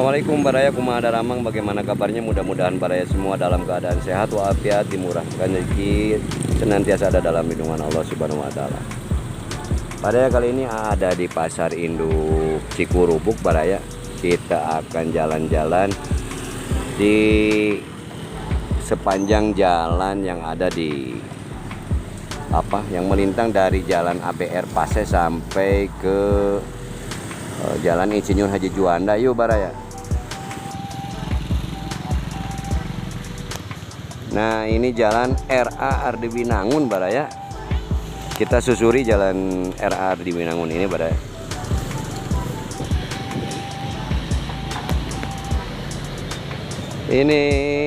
Assalamualaikum Baraya, kumaha daramang, bagaimana kabarnya? Mudah-mudahan Baraya semua dalam keadaan sehat walafiat, dimurahkan rezeki, senantiasa ada dalam lindungan Allah Subhanahu wa taala. Baraya kali ini ada di Pasar Induk Cikurubuk Baraya. Kita akan jalan-jalan di sepanjang jalan yang ada di yang melintang dari Jalan ABR Pase sampai ke Jalan Insinyur Haji Juanda. Yuk Baraya. Nah, ini jalan RA Ardi Winangun Baraya. Kita susuri jalan RA Ardi Winangun ini Baraya. Ini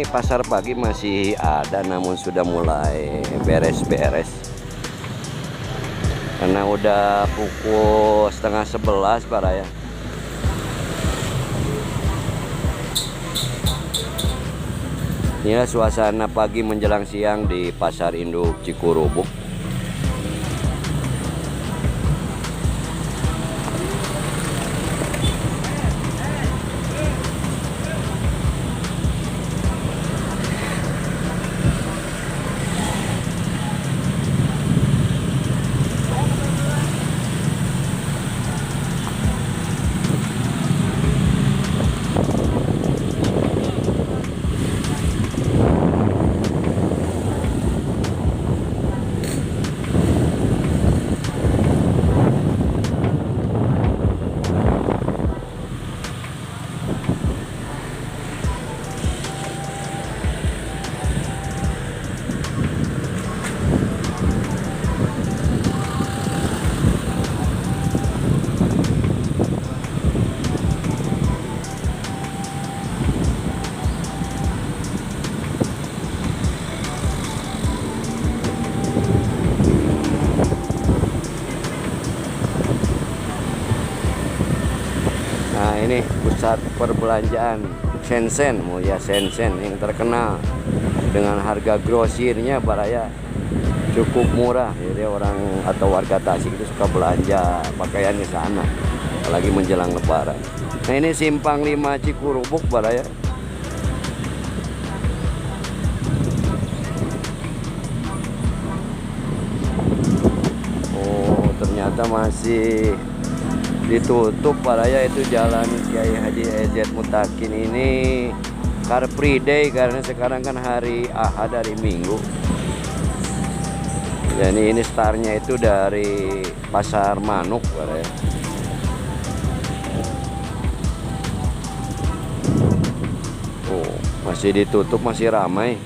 pasar pagi masih ada, namun sudah mulai beres-beres karena udah pukul 10:30 Baraya. Inilah suasana pagi menjelang siang di Pasar Induk Cikurubuk. Nah, ini pusat perbelanjaan Shenzhen, Mulia Shenzhen yang terkenal dengan harga grosirnya Baraya cukup murah. Jadi orang atau warga Tasik itu suka belanja pakaian di sana, apalagi menjelang Lebaran. Nah, ini Simpang 5 Cikurubuk Baraya. Oh, ternyata masih ditutup Baraya. Itu jalan Kiai Haji EZ Mutakin ini Car Free Day karena sekarang kan hari Ahad, hari Minggu. Jadi ini startnya itu dari Pasar Manuk Baraya. Oh, masih ditutup, masih ramai.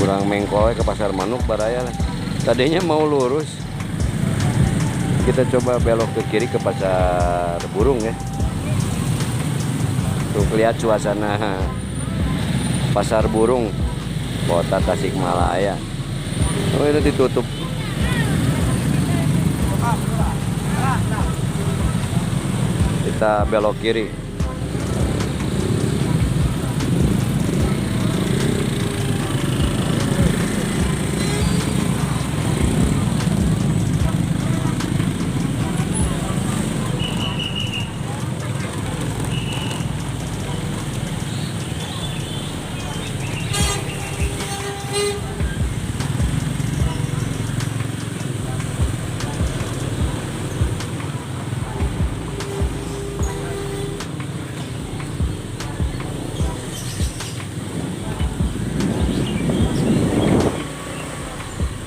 Kurang mengkoy ke Pasar Manuk Baraya lah. Tadinya mau lurus, kita coba belok ke kiri ke Pasar Burung ya. Tuh lihat suasana Pasar Burung Kota Tasikmalaya. Oh, itu ditutup. Kita belok kiri.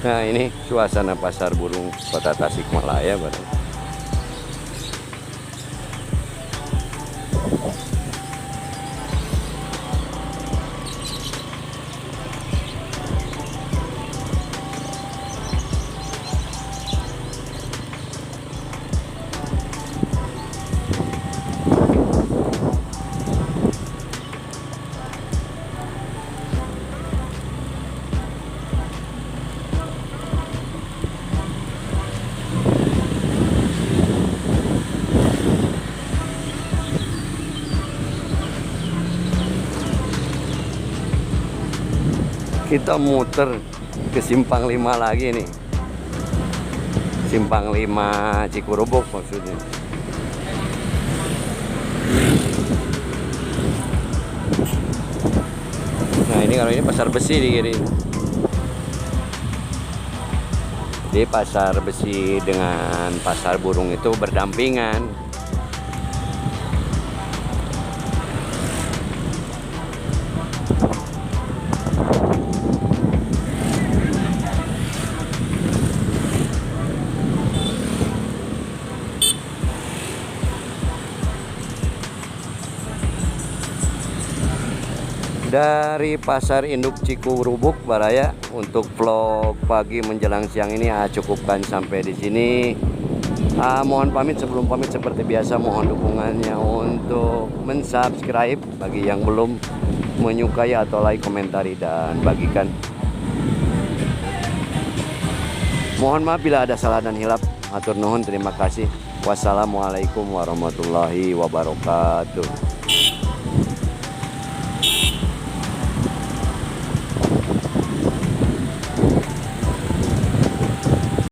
Nah, ini suasana Pasar Burung Kota Tasikmalaya Baraya. Kita muter ke Simpang 5 lagi nih. Simpang 5 Cikurubuk maksudnya. Nah ini kalau ini pasar besi di kiri. Jadi pasar besi dengan pasar burung itu berdampingan. Dari Pasar Induk Cikurubuk Baraya untuk vlog pagi menjelang siang ini cukupkan sampai di sini. Mohon pamit, sebelum pamit seperti biasa mohon dukungannya untuk mensubscribe bagi yang belum, menyukai atau like, komentari dan bagikan. Mohon maaf bila ada salah dan hilap. Hatur nuhun, terima kasih. Wassalamualaikum warahmatullahi wabarakatuh.